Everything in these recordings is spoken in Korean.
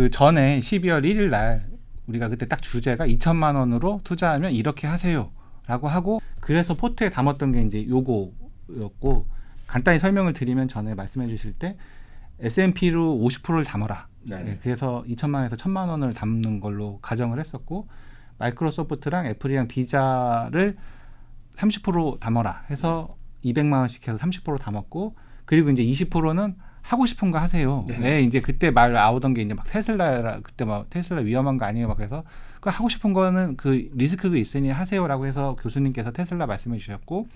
그 전에 12월 1일 날 우리가 그때 딱 주제가 2천만 원으로 투자하면 이렇게 하세요라고 하고 그래서 포트에 담았던 게 이제 요거였고 간단히 설명을 드리면 전에 말씀해 주실 때 S&P로 50%를 담아라. 네, 그래서 2천만 원에서 1,000만 원을 담는 걸로 가정을 했었고 마이크로소프트랑 애플이랑 비자를 30% 담아라 해서 200만 원씩 해서 30% 담았고 그리고 이제 20%는 하고 싶은 거 하세요. 왜 이제 그때 말 나오던 게 이제 막 테슬라 그때 막 테슬라 위험한 거 아니에요? 막 그래서 그 하고 싶은 거는 그 리스크도 있으니 하세요라고 해서 교수님께서 테슬라 말씀해 주셨고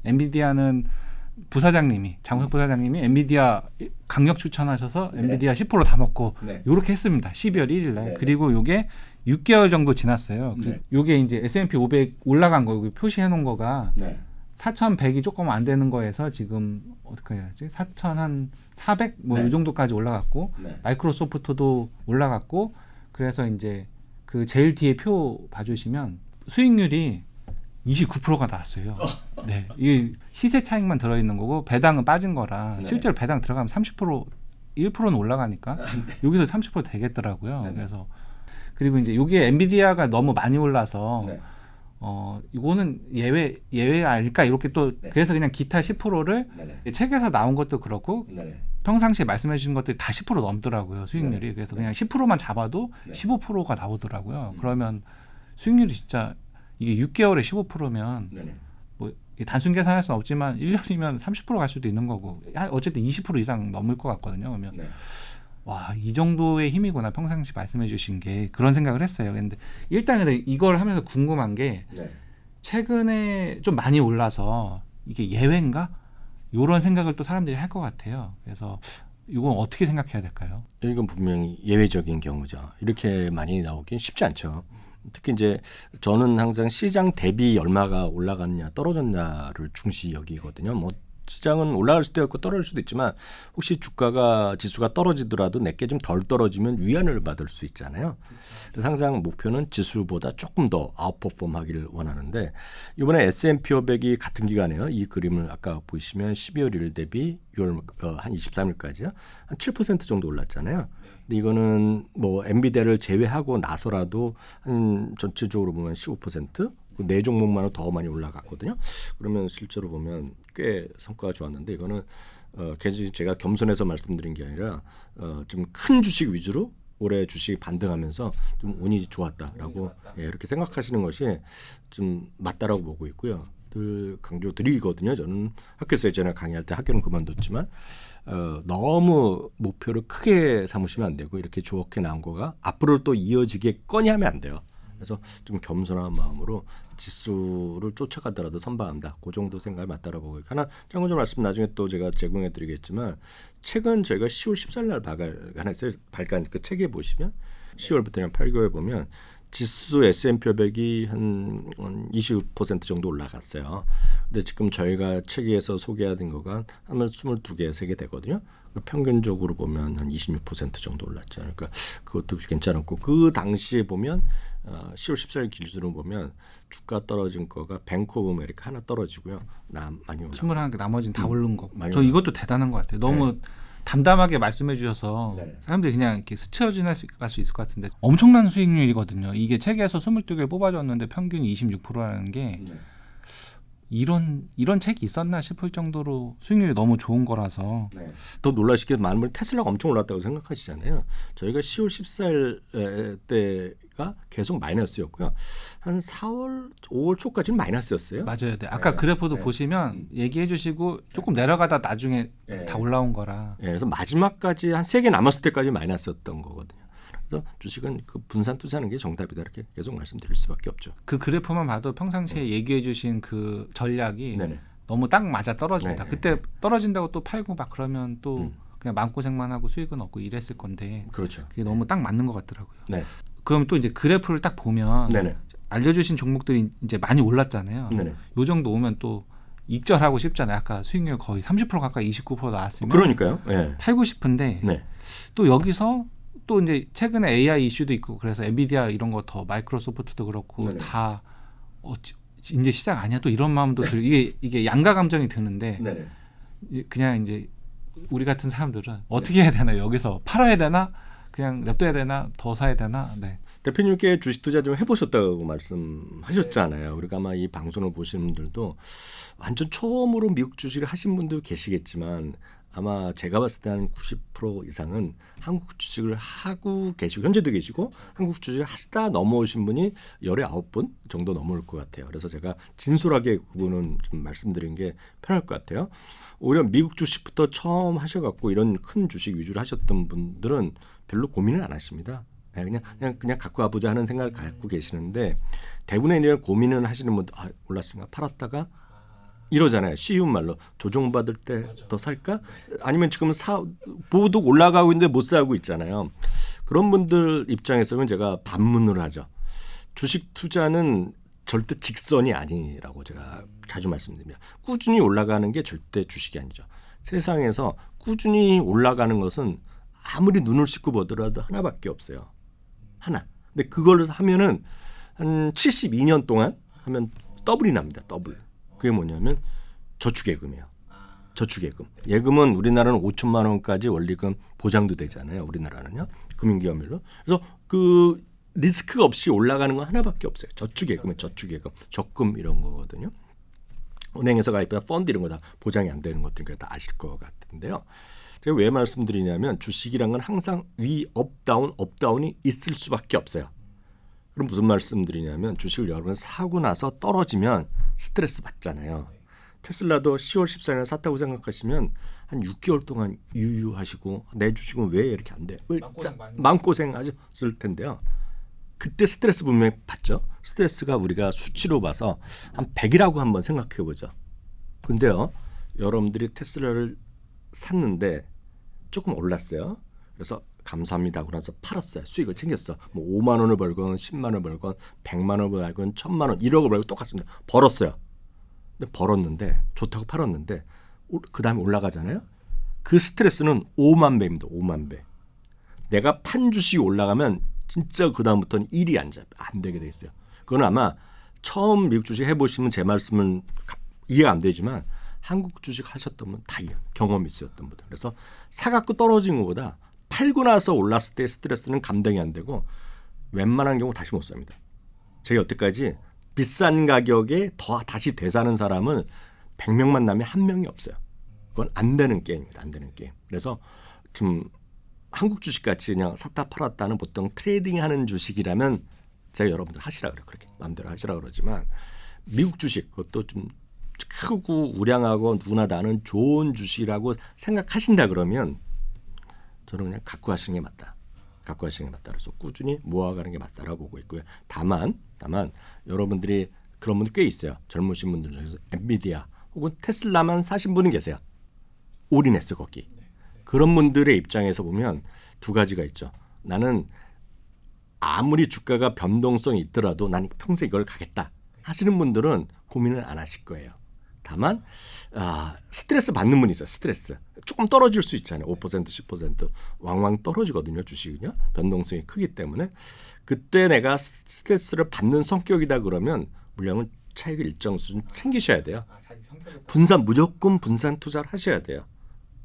엔비디아는 부사장님이 장우석 부사장님이 엔비디아 강력 추천하셔서 엔비디아 10% 다 먹고 요렇게 했습니다. 12월 1일 날. 그리고 요게 6개월 정도 지났어요. 요게 이제 S&P 500 올라간 거 여기 표시해 놓은 거가 4,100이 조금 안 되는 거에서 지금 어떻게 해야지? 4,400 뭐 이 정도까지 올라갔고 마이크로소프트도 올라갔고 그래서 이제 그 제일 뒤에 표 봐주시면 수익률이 29%가 나왔어요. 네, 이 시세 차익만 들어 있는 거고 배당은 빠진 거라 실제로 배당 들어가면 30% 1%는 올라가니까 여기서 30% 되겠더라고요. 그래서 그리고 이제 여기에 엔비디아가 너무 많이 올라서 이거는 예외 아닐까 이렇게 또 그래서 그냥 기타 10%를 책에서 나온 것도 그렇고 평상시에 말씀해 주신 것들이 다 10% 넘더라고요 수익률이. 그래서 그냥 10%만 잡아도 15%가 나오더라고요. 그러면 수익률이 진짜 이게 6개월에 15%면 뭐 단순 계산할 수는 없지만 1년이면 30% 갈 수도 있는 거고 어쨌든 20% 이상 넘을 것 같거든요. 그러면 와, 이 정도의 힘이구나 평상시 말씀해 주신 게 그런 생각을 했어요. 근데 일단 이걸 하면서 궁금한 게 최근에 좀 많이 올라서 이게 예외인가? 이런 생각을 또 사람들이 할 것 같아요. 그래서 이건 어떻게 생각해야 될까요? 이건 분명히 예외적인 경우죠. 이렇게 많이 나오긴 쉽지 않죠. 특히 이제 저는 항상 시장 대비 얼마가 올라갔냐 떨어졌냐를 중시 여기거든요. 뭐 시장은 올라갈 수도 있고 떨어질 수도 있지만 혹시 주가가 지수가 떨어지더라도 내게 좀 덜 떨어지면 위안을 받을 수 있잖아요. 그래서 항상 목표는 지수보다 조금 더 아웃퍼폼 하기를 원하는데 이번에 S&P 500이 같은 기간에요. 이 그림을 아까 보시면 12월 1일 대비 6월 한 23일까지요. 한 7% 정도 올랐잖아요. 근데 이거는 뭐 엔비디아를 제외하고 나서라도 한 전체적으로 보면 15%? 네 종목만은 더 많이 올라갔거든요. 그러면 실제로 보면 꽤 성과가 좋았는데 이거는 제가 겸손해서 말씀드린 게 아니라 좀 큰 주식 위주로 올해 주식이 반등하면서 좀 운이 좋았다라고 이렇게 생각하시는 것이 좀 맞다라고 보고 있고요. 늘 강조드리거든요. 저는 학교에서 예전에 강의할 때 학교는 그만뒀지만 너무 목표를 크게 삼으시면 안 되고 이렇게 좋게 나온 거가 앞으로 또 이어지겠거니 하면 안 돼요. 그래서 좀 겸손한 마음으로 지수를 쫓아가더라도 선방한다. 그 정도 생각이 맞다라고 보고 하나 참고로 말씀 나중에 또 제가 제공해드리겠지만 최근 저희가 10월 14일 날 발간 그 책에 보시면 10월부터 8개월 보면 지수 S&P 500이 한 20% 정도 올라갔어요. 근데 지금 저희가 책에서 소개하던 거가 한 22개, 3개 되거든요. 평균적으로 보면 한 26% 정도 올랐죠. 그러니까 그것도 괜찮았고 그 당시에 보면 10월 14일 기준으로 보면 주가 떨어진 거가 뱅크 오브 아메리카 하나 떨어지고요. 많이 올라. 21개 나머지는 다 오른 거. 저 이것도 대단한 것 같아요. 너무 담담하게 말씀해 주셔서 사람들이 그냥 이렇게 스쳐 지날 수 있을 것 같은데 엄청난 수익률이거든요. 이게 책에서 22개를 뽑아줬는데 평균이 26%라는 게 이런 책이 있었나 싶을 정도로 수익률이 너무 좋은 거라서 더 놀라시게 많은 분이 테슬라가 엄청 올랐다고 생각하시잖아요. 저희가 10월 14일 때가 계속 마이너스였고요. 한 4월, 5월 초까지는 마이너스였어요. 맞아요. 네. 아까 그래프도 보시면 얘기해 주시고 조금 내려가다 나중에 다 올라온 거라. 그래서 마지막까지 한 3개 남았을 때까지 마이너스였던 거거든요. 그래서 주식은 그 분산 투자하는 게 정답이다 이렇게 계속 말씀드릴 수밖에 없죠. 그 그래프만 봐도 평상시에 얘기해 주신 그 전략이 너무 딱 맞아 떨어진다. 그때 떨어진다고 또 팔고 막 그러면 또 그냥 마음고생만 하고 수익은 없고 이랬을 건데 그렇죠. 그게 너무 딱 맞는 것 같더라고요. 그럼 또 이제 그래프를 딱 보면 알려주신 종목들이 이제 많이 올랐잖아요. 요 정도 오면 또 익절하고 싶잖아요. 아까 수익률 거의 30% 가까이 29% 나왔으면 그러니까요. 팔고 싶은데 또 여기서 또 이제 최근에 AI 이슈도 있고 그래서 엔비디아 이런 거 더 마이크로소프트도 그렇고 다 이제 시작 아니야 또 이런 마음도 들 이게 양가 감정이 드는데 그냥 이제 우리 같은 사람들은 어떻게 해야 되나 여기서 팔아야 되나 그냥 냅둬야 되나 더 사야 되나. 네. 대표님께 주식 투자 좀 해보셨다고 말씀하셨잖아요. 그러니까 아마 이 방송을 보시는 분들도 완전 처음으로 미국 주식을 하신 분도 계시겠지만 아마 제가 봤을 때 한 90% 이상은 한국 주식을 하고 계시고 현재도 계시고 한국 주식을 하시다 넘어오신 분이 19분 정도 넘을 것 같아요. 그래서 제가 진솔하게 그분은 좀 말씀드린 게 편할 것 같아요. 오히려 미국 주식부터 처음 하셔갖고 이런 큰 주식 위주로 하셨던 분들은 별로 고민을 안 하십니다. 그냥 갖고 와보자 하는 생각을 갖고 계시는데 대부분의 일을 고민을 하시는 분들 올랐으니까 팔았다가 이러잖아요. 쉬운 말로 조정받을 때 더 살까? 아니면 지금 보도 올라가고 있는데 못 사고 있잖아요. 그런 분들 입장에서는 제가 반문을 하죠. 주식 투자는 절대 직선이 아니라고 제가 자주 말씀드립니다. 꾸준히 올라가는 게 절대 주식이 아니죠. 세상에서 꾸준히 올라가는 것은 아무리 눈을 씻고 보더라도 하나밖에 없어요. 하나. 근데 그걸 하면은 한 72년 동안 하면 더블이 납니다. 더블. 그게 뭐냐면 저축예금이에요. 저축예금. 예금은 우리나라는 5천만 원까지 원리금 보장도 되잖아요. 우리나라는요. 금융기관별로. 그래서 그 리스크가 없이 올라가는 건 하나밖에 없어요. 저축예금은 저축예금, 적금 이런 거거든요. 은행에서 가입한 펀드 이런 거 다 보장이 안 되는 것들 다 아실 것 같은데요. 제가 왜 말씀드리냐면 주식이란 건 항상 위, 업다운이 있을 수밖에 없어요. 그럼 무슨 말씀드리냐면 주식을 여러분 사고 나서 떨어지면 스트레스 받잖아요. 테슬라도 10월 14일에 샀다고 생각하시면 한 6개월 동안 유유하시고 내 주식은 왜 이렇게 안 돼? 마음고생 하셨을 텐데요. 그때 스트레스 분명히 받죠. 스트레스가 우리가 수치로 봐서 한 100이라고 한번 생각해 보죠. 근데요. 여러분들이 테슬라를 샀는데 조금 올랐어요. 그래서 감사합니다 하고 나서 팔았어요. 수익을 챙겼어. 뭐 5만 원을 벌건 10만 원을 벌건 100만 원을 벌건 1000만 원 1억을 벌건 똑같습니다. 벌었어요. 근데 벌었는데 좋다고 팔았는데 그 다음에 올라가잖아요. 그 스트레스는 5만 배입니다. 5만 배. 내가 판 주식이 올라가면 진짜 그 다음부터는 일이 안 되게 돼 있어요. 그건 아마 처음 미국 주식 해보시면 제 말씀은 이해가 안 되지만 한국 주식 하셨던 분 다 경험이 있었던 분들. 그래서 사갖고 떨어진 것보다 팔고 나서 올랐을 때 스트레스는 감당이 안 되고 웬만한 경우 다시 못 삽니다. 제가 여태까지 비싼 가격에 다시 되사는 사람은 100명만 나면 한 명이 없어요. 그건 안 되는 게임입니다. 안 되는 게임. 그래서 좀 한국 주식같이 그냥 샀다 팔았다는 보통 트레이딩하는 주식이라면 제가 여러분들 하시라 그래요. 그렇게 마음대로 하시라 그러지만 미국 주식 그것도 좀 크고 우량하고 누구나 다 아는 좋은 주식이라고 생각하신다 그러면 저는 그냥 갖고 하시는 게 맞다. 갖고 하시는 게 맞다. 그래서 꾸준히 모아가는 게 맞다라고 보고 있고요. 다만 여러분들이 그런 분들 꽤 있어요. 젊으신 분들 중에서 엔비디아 혹은 테슬라만 사신 분은 계세요. 올인했어 거기. 그런 분들의 입장에서 보면 두 가지가 있죠. 나는 아무리 주가가 변동성이 있더라도 난 평생 이걸 가겠다 하시는 분들은 고민을 안 하실 거예요. 다만 스트레스 받는 분이 있어요. 스트레스. 조금 떨어질 수 있잖아요. 5% 10% 왕왕 떨어지거든요. 주식은요. 변동성이 크기 때문에 그때 내가 스트레스를 받는 성격이다 그러면 물량은 차익을 일정 수준 챙기셔야 돼요. 무조건 분산 투자를 하셔야 돼요.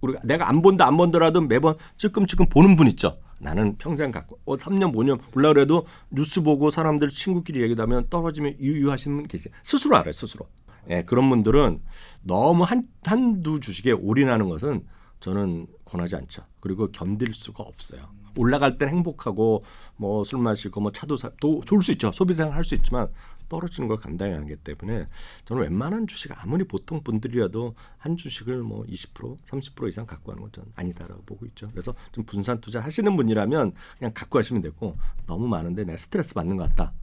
우리가 내가 안 본더라도 매번 찔끔찔끔 보는 분 있죠. 나는 평생 갖고 3년 5년 몰라 그래도 뉴스 보고 사람들 친구끼리 얘기하면 떨어지면 유유하시는 분 계세요. 스스로 알아요. 스스로. 예, 그런 분들은 너무 한두 주식에 올인하는 것은 저는 권하지 않죠. 그리고 견딜 수가 없어요. 올라갈 땐 행복하고 뭐 술 마시고 뭐 차도 또 좋을 수 있죠. 소비생활 할 수 있지만 떨어지는 걸 감당이 안 하기 때문에 저는 웬만한 주식 아무리 보통 분들이라도 한 주식을 뭐 20% 30% 이상 갖고 하는 건 저는 아니다라고 보고 있죠. 그래서 좀 분산 투자 하시는 분이라면 그냥 갖고 하시면 되고 너무 많은데 내가 스트레스 받는 것 같다.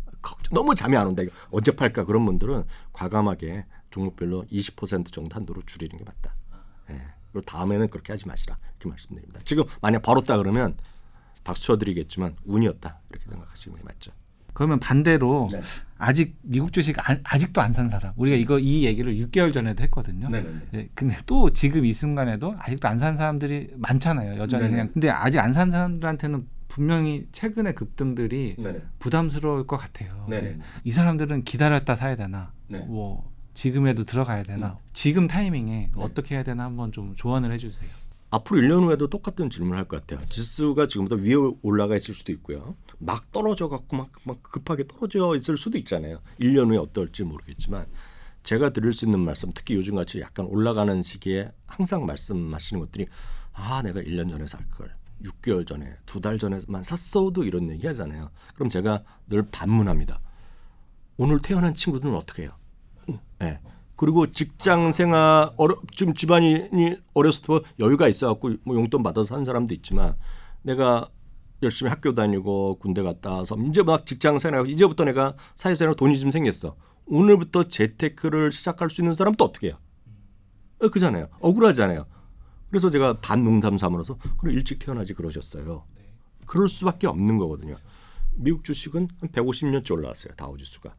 너무 잠이 안 온다. 이거 언제 팔까? 그런 분들은 과감하게 종목별로 20% 정도 한도로 줄이는 게 맞다. 예. 그리고 다음에는 그렇게 하지 마시라. 이렇게 말씀드립니다. 지금 만약 벌었다 그러면 박수 쳐드리겠지만 운이었다. 이렇게 생각하시는 게 맞죠. 그러면 반대로 네. 아직 미국 주식 아직도 안 산 사람. 우리가 이 얘기를 6개월 전에도 했거든요. 네, 근데 또 지금 이 순간에도 아직도 안 산 사람들이 많잖아요. 여전히 네네. 그냥. 근데 아직 안 산 사람들한테는 분명히 최근의 급등들이 네네. 부담스러울 것 같아요. 네네. 네. 이 사람들은 기다렸다 사야 되나? 네. 뭐 지금이라도 들어가야 되나? 지금 타이밍에 어떻게 해야 되나 한번 좀 조언을 해주세요. 앞으로 1년 후에도 똑같은 질문을 할 것 같아요. 지수가 지금보다 위에 올라가 있을 수도 있고요. 막 떨어져 갖고 막 급하게 떨어져 있을 수도 있잖아요. 1년 후에 어떨지 모르겠지만 제가 드릴 수 있는 말씀, 특히 요즘같이 약간 올라가는 시기에 항상 말씀하시는 것들이 내가 1년 전에 살 걸, 6개월 전에, 2달 전에만 샀어도 이런 얘기 하잖아요. 그럼 제가 늘 반문합니다. 오늘 태어난 친구들은 어떻게 해요? 네. 그리고 직장 생활 지금 집안이 어렸을 때 여유가 있어갖고 뭐 용돈 받아서 산 사람도 있지만 내가 열심히 학교 다니고 군대 갔다 와서 이제 막 직장 생활하고 이제부터 내가 사회생활 돈이 좀 생겼어. 오늘부터 재테크를 시작할 수 있는 사람 또 어떻게 해요? 그잖아요. 억울하잖아요. 그래서 제가 반농담 삼으로서 그럼 일찍 태어나지 그러셨어요. 그럴 수밖에 없는 거거든요. 미국 주식은 한 150년째 올라왔어요. 다우지수가.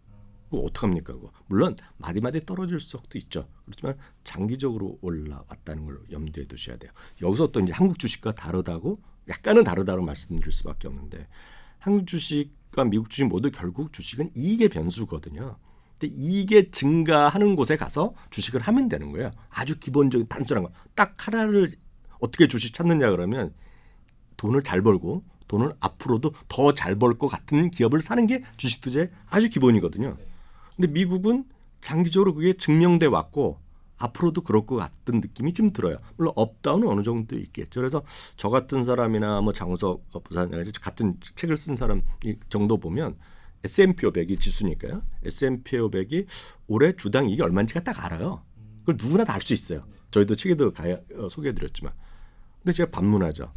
그거 어떡합니까? 그거. 물론 마디마디 떨어질 수도 있죠. 그렇지만 장기적으로 올라왔다는 걸 염두에 두셔야 돼요. 여기서 또 이제 한국 주식과 다르다고 약간은 다르다고 말씀드릴 수밖에 없는데 한국 주식과 미국 주식 모두 결국 주식은 이익의 변수거든요. 근데 이익이 증가하는 곳에 가서 주식을 하면 되는 거예요. 아주 기본적인 단순한 거. 딱 하나를 어떻게 주식 찾느냐 그러면 돈을 잘 벌고 돈을 앞으로도 더 잘 벌 것 같은 기업을 사는 게 주식 투자의 아주 기본이거든요. 근데 미국은 장기적으로 그게 증명돼 왔고 앞으로도 그럴 것 같은 느낌이 좀 들어요. 물론 업다운은 어느 정도 있겠죠. 그래서 저 같은 사람이나 뭐 장우석 부사장이 같은 책을 쓴 사람 정도 보면 S&P 500이 지수니까요. S&P 500이 올해 주당 이익이 얼마인지가 딱 알아요. 그걸 누구나 다 알 수 있어요. 저희도 책에도 소개해드렸지만. 근데 제가 반문하죠.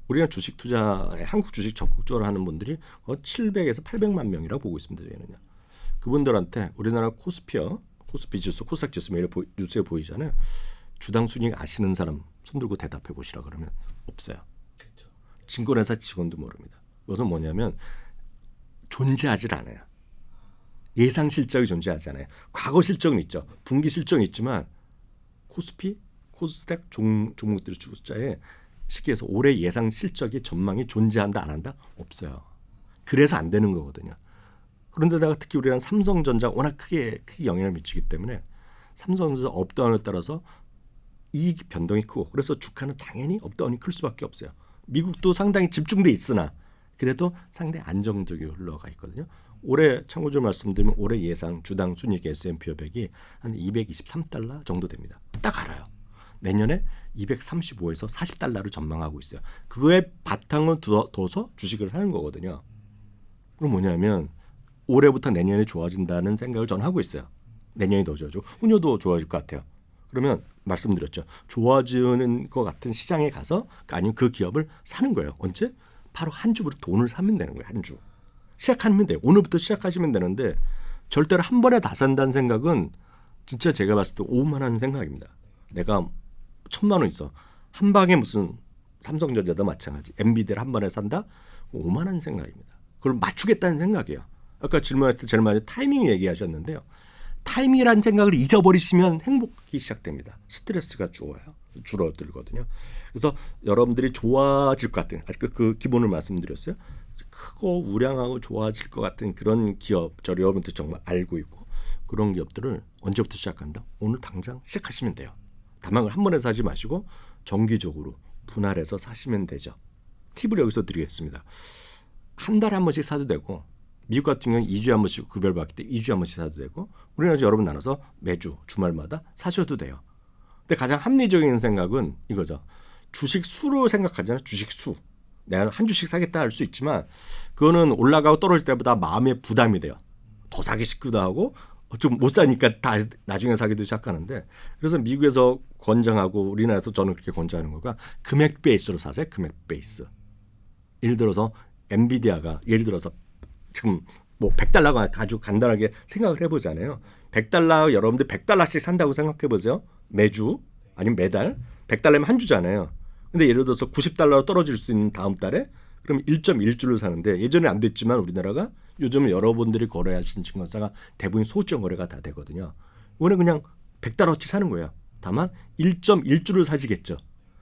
우리가 주식 투자에 한국 주식 적극적으로 하는 분들이 700에서 800만 명이라고 보고 있습니다. 저희는요. 그분들한테 우리나라 코스피 지수, 코스닥 지수 매일 뉴스에 보이잖아요. 주당 순이익 아시는 사람 손들고 대답해 보시라 그러면 없어요. 그렇죠. 증권회사 직원도 모릅니다. 그것은 뭐냐면 존재하질 않아요. 예상 실적이 존재하지 않아요. 과거 실적은 있죠. 분기 실적은 있지만 코스피, 코스닥 종목들의 숫자에 시기에서 올해 예상 실적이 전망이 존재한다 안 한다? 없어요. 그래서 안 되는 거거든요. 그런데다가 특히 우리는 삼성전자 워낙 크게 영향을 미치기 때문에 삼성전자 업다운에 따라서 이익 변동이 크고 그래서 주가는 당연히 업다운이 클 수밖에 없어요. 미국도 상당히 집중돼 있으나 그래도 상당히 안정적이 흘러가 있거든요. 올해 참고적으로 말씀드리면 올해 예상 주당 순이익 S&P 500이 한 223달러 정도 됩니다. 딱 알아요. 내년에 235에서 40달러를 전망하고 있어요. 그거에 바탕을 둬서 주식을 하는 거거든요. 그럼 뭐냐면 올해부터 내년에 좋아진다는 생각을 저는 하고 있어요. 내년이 더 좋아지고 후년도 좋아질 것 같아요. 그러면 말씀드렸죠. 좋아지는 것 같은 시장에 가서 아니면 그 기업을 사는 거예요. 언제? 바로 한 주부터 돈을 사면 되는 거예요. 한 주. 시작하면 돼요. 오늘부터 시작하시면 되는데 절대로 한 번에 다 산다는 생각은 진짜 제가 봤을 때 오만한 생각입니다. 내가 1,000만 원 있어. 한 방에 무슨 삼성전자도 마찬가지. 엔비디아를 한 번에 산다? 오만한 생각입니다. 그걸 맞추겠다는 생각이에요. 아까 질문할 때 제일 먼저 타이밍 얘기하셨는데요. 타이밍이라는 생각을 잊어버리시면 행복이 시작됩니다. 스트레스가 줄어들거든요. 그래서 여러분들이 좋아질 것 같은 아직 그 기본을 말씀드렸어요. 크고 우량하고 좋아질 것 같은 그런 기업 저 여러분들 정말 알고 있고 그런 기업들을 언제부터 시작한다? 오늘 당장 시작하시면 돼요. 다만 한 번에 사지 마시고 정기적으로 분할해서 사시면 되죠. 팁을 여기서 드리겠습니다. 한 달에 한 번씩 사도 되고 미국 같은 경우는 2주에 한 번씩 급여를 받기 때문에 2주에 한 번씩 사도 되고 우리나라 여러분 나눠서 매주 주말마다 사셔도 돼요. 근데 가장 합리적인 생각은 이거죠. 주식 수로 생각하잖아요. 주식 수. 내가 한 주씩 사겠다 할 수 있지만 그거는 올라가고 떨어질 때보다 마음의 부담이 돼요. 더 사기 싶기도 하고 좀 못 사니까 다 나중에 사기도 시작하는데 그래서 미국에서 권장하고 우리나라에서 저는 그렇게 권장하는 거가 금액 베이스로 사세요. 금액 베이스. 예를 들어서 엔비디아가 예를 들어서 지금 뭐 100달러가 아주 간단하게 생각을 해보잖아요. 100달러 여러분들 100달러씩 산다고 생각해보세요. 매주 아니면 매달 100달러면 한 주잖아요. 근데 예를 들어서 90달러로 떨어질 수 있는 다음 달에 그럼 1.1주를 사는데 예전에 안 됐지만 우리나라가 요즘은 여러분들이 거래하신 증권사가 대부분 소수점 거래가 다 되거든요. 이번에 그냥 100달러치 사는 거예요. 다만 1.1주를 사시겠죠.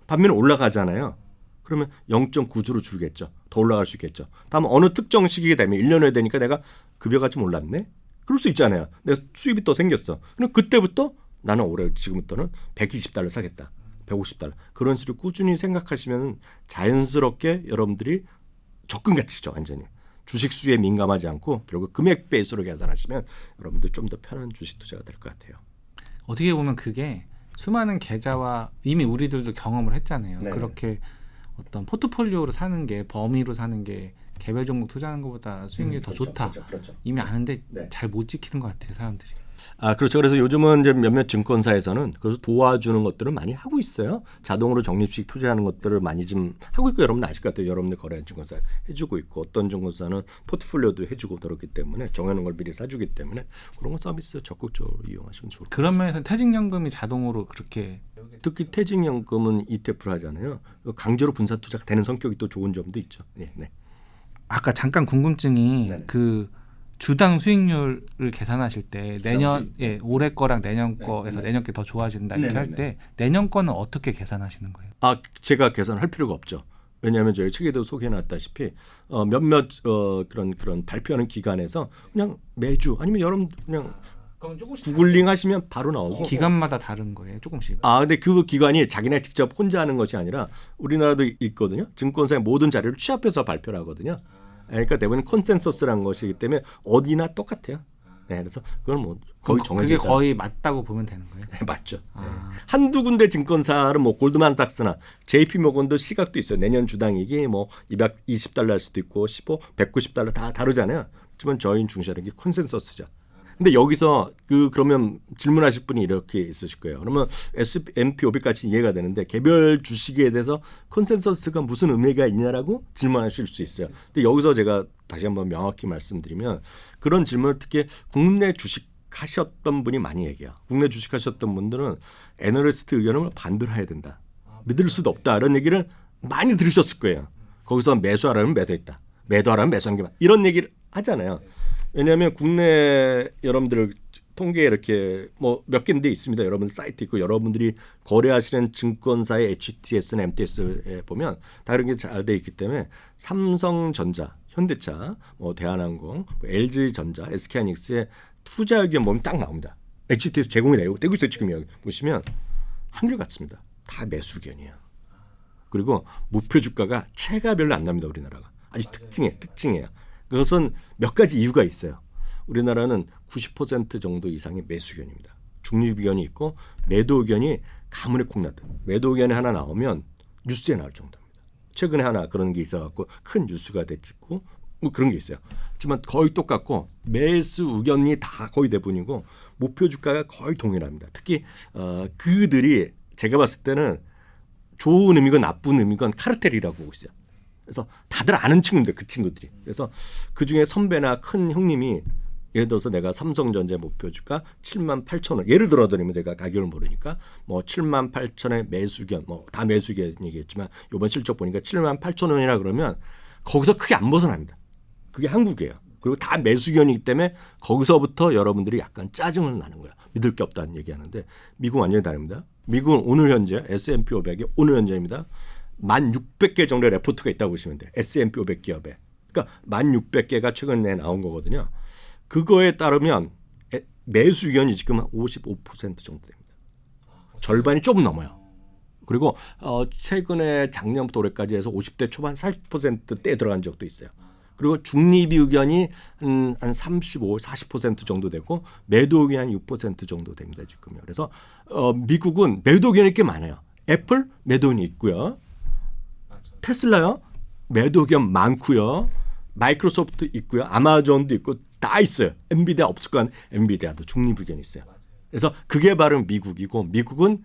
반면에 올라가잖아요. 그러면 0.9주로 줄겠죠. 더 올라갈 수 있겠죠. 다만 어느 특정 시기가 되면 1년 후에 되니까 내가 급여가 좀 올랐네. 그럴 수 있잖아요. 내가 수입이 또 생겼어. 그럼 그때부터 나는 올해 지금부터는 120달러 사겠다. 150달러 그런 식으로 꾸준히 생각하시면 자연스럽게 여러분들이 접근 가치죠. 완전히 주식 수에 민감하지 않고 결국 금액 베이스로 계산하시면 여러분들 좀 더 편한 주식 투자가 될 것 같아요. 어떻게 보면 그게 수많은 계좌와 이미 우리들도 경험을 했잖아요. 네. 그렇게 어떤 포트폴리오로 사는 게 범위로 사는 게 개별 종목 투자하는 것보다 수익률이 더 그렇죠, 좋다. 그렇죠. 이미 아는데 네. 잘 못 지키는 것 같아요, 사람들이. 그렇죠. 그래서 요즘은 이제 몇몇 증권사에서는 그래서 도와주는 것들을 많이 하고 있어요. 자동으로 적립식 투자하는 것들을 많이 좀 하고 있고 여러분들 아실 것 같아요. 여러분들 거래하는 증권사 해주고 있고 어떤 증권사는 포트폴리오도 해주고 그렇기 때문에 정해놓은 걸 미리 사주기 때문에 그런 거 서비스 적극적으로 이용하시면 좋을 것 같습니다. 그런 면에서 퇴직연금이 자동으로 그렇게 특히 퇴직연금은 ETF를 하잖아요. 강제로 분산 투자가 되는 성격이 또 좋은 점도 있죠. 네, 네. 아까 잠깐 궁금증이 네네. 그 주당 수익률을 계산하실 때 내년 올해 거랑 내년 네, 거에서 네. 내년 게 더 좋아진다 이렇게 네네네. 할 때 내년 거는 어떻게 계산하시는 거예요? 제가 계산할 필요가 없죠. 왜냐하면 저희 책에도 소개해놨다시피 몇몇 그런 발표하는 기관에서 그냥 매주 아니면 여러분 그냥 그럼 조금씩 구글링 하시면 바로 나오고. 기간마다 다른 거예요, 조금씩. 근데 그 기관이 자기네 직접 혼자 하는 것이 아니라 우리나라도 있거든요. 증권사의 모든 자료를 취합해서 발표를 하거든요. 그러니까 대부분 컨센서스라는 것이기 때문에 어디나 똑같아요. 네, 그래서 그건 뭐 거의 정해져 그게 있다. 거의 맞다고 보면 되는 거예요. 네, 맞죠. 아. 네. 한두 군데 증권사는 뭐 골드만삭스나 JP모건도 시각도 있어요. 내년 주당이익이 뭐 220달러일 수도 있고 15, 190달러 다 다르잖아요. 하지만 저희는 중시하는 게 컨센서스죠. 근데 여기서 그러면 질문하실 분이 이렇게 있으실 거예요. 그러면 S&P 500같이 이해가 되는데 개별 주식에 대해서 컨센서스가 무슨 의미가 있냐라고 질문하실 수 있어요. 근데 여기서 제가 다시 한번 명확히 말씀드리면 그런 질문을 특히 국내 주식 하셨던 분이 많이 얘기해요. 국내 주식 하셨던 분들은 애널리스트 의견을 반대로 해야 된다. 믿을 수도 없다. 이런 얘기를 많이 들으셨을 거예요. 거기서 매수하라면 매도했다. 매도하라면 매수한 게 맞다. 이런 얘기를 하잖아요. 왜냐하면 국내 여러분들 통계에 이렇게 뭐 몇 개인데 있습니다. 여러분들 사이트 있고 여러분들이 거래하시는 증권사의 HTS나 MTS에 보면 다 이런 게 잘 돼 있기 때문에 삼성전자, 현대차, 뭐 대한항공, 뭐 LG전자, SK하이닉스의 투자 의견 보면 딱 나옵니다. HTS 제공이 되고 있어요. 지금 여기 보시면 한결같습니다. 다 매수 의견이에요. 그리고 목표 주가가 체가별로 안 납니다. 우리나라가 아주 특징이에요. 그것은 몇 가지 이유가 있어요. 우리나라는 90% 정도 이상의 매수 의견입니다. 중립 의견이 있고 매도 의견이 가문에 콩나듯 매도 의견이 하나 나오면 뉴스에 나올 정도입니다. 최근에 하나 그런 게 있어갖고 큰 뉴스가 됐고 뭐 그런 게 있어요. 하지만 거의 똑같고 매수 의견이 다 거의 대부분이고 목표 주가가 거의 동일합니다. 특히 그들이 제가 봤을 때는 좋은 의미건 나쁜 의미건 카르텔이라고 보고 있어요. 그래서 다들 아는 친구인데 그 친구들이. 그래서 그중에 선배나 큰 형님이 예를 들어서 내가 삼성전자 목표 주가 78,000원. 예를 들어드리면 제가 가격을 모르니까 뭐 78,000원의 매수견 뭐 다 매수견이겠지만 이번 실적 보니까 78,000원이라 그러면 거기서 크게 안 벗어납니다. 그게 한국이에요. 그리고 다 매수견이기 때문에 거기서부터 여러분들이 약간 짜증을 나는 거야. 믿을 게 없다는 얘기하는데 미국 완전히 다릅니다. 미국은 오늘 현재 S&P 500이 오늘 현재입니다. 1,600개 정도의 레포트가 있다고 보시면 돼요. S&P 500 기업에. 그러니까 1,600개가 최근에 나온 거거든요. 그거에 따르면 매수 의견이 지금 한 55% 정도 됩니다. 절반이 조금 넘어요. 그리고 최근에 작년부터 올해까지 해서 50대 초반 40%대 들어간 적도 있어요. 그리고 중립 의견이 한 35, 40% 정도 되고 매도 의견이 한 6% 정도 됩니다. 지금요. 그래서 미국은 매도 의견이 꽤 많아요. 애플 매도 의견이 있고요. 테슬라요. 매도 의견 많고요. 마이크로소프트 있고요. 아마존도 있고 다 있어요. 엔비디아 없을 건 엔비디아도 중립 의견이 있어요. 그래서 그게 바로 미국이고 미국은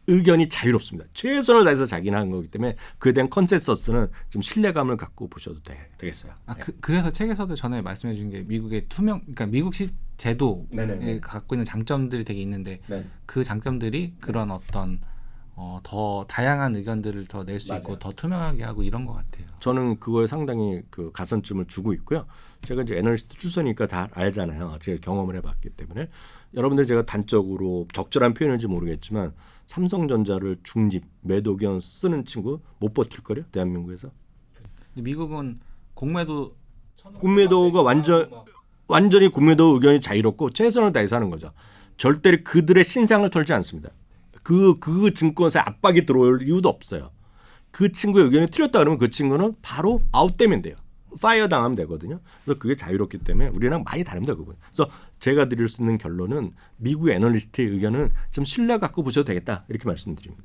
의견이 자유롭습니다. 최선을 다해서 자기는 하는 거기 때문에 그에 대한 컨센서스는 좀 신뢰감을 갖고 보셔도 되겠어요. 그래서 책에서도 전에 말씀해 주신 게 미국의 그러니까 미국식 제도에 네네네. 갖고 있는 장점들이 되게 있는데 네. 그 장점들이 그런 어떤 더 다양한 의견들을 더 낼 수 맞아요. 있고 더 투명하게 하고 이런 것 같아요. 저는 그거에 상당히 그 가산점을 주고 있고요. 제가 이제 애널리스트 출身이니까 다 알잖아요. 제가 경험을 해봤기 때문에 여러분들 제가 단적으로 적절한 표현인지 모르겠지만 삼성전자를 중립 매도 의견 쓰는 친구 못 버틸 거요 대한민국에서. 미국은 공매도 공매도가 완전히 공매도 의견이 자유롭고 최선을 다해서 하는 거죠. 절대로 그들의 신상을 털지 않습니다. 그 증권사에 압박이 들어올 이유도 없어요. 그 친구의 의견이 틀렸다 그러면 그 친구는 바로 아웃되면 돼요. 파이어 당하면 되거든요. 그래서 그게 자유롭기 때문에 우리랑 많이 다릅니다. 그건. 그래서 제가 드릴 수 있는 결론은 미국 애널리스트의 의견은 좀 신뢰 갖고 보셔도 되겠다 이렇게 말씀드립니다.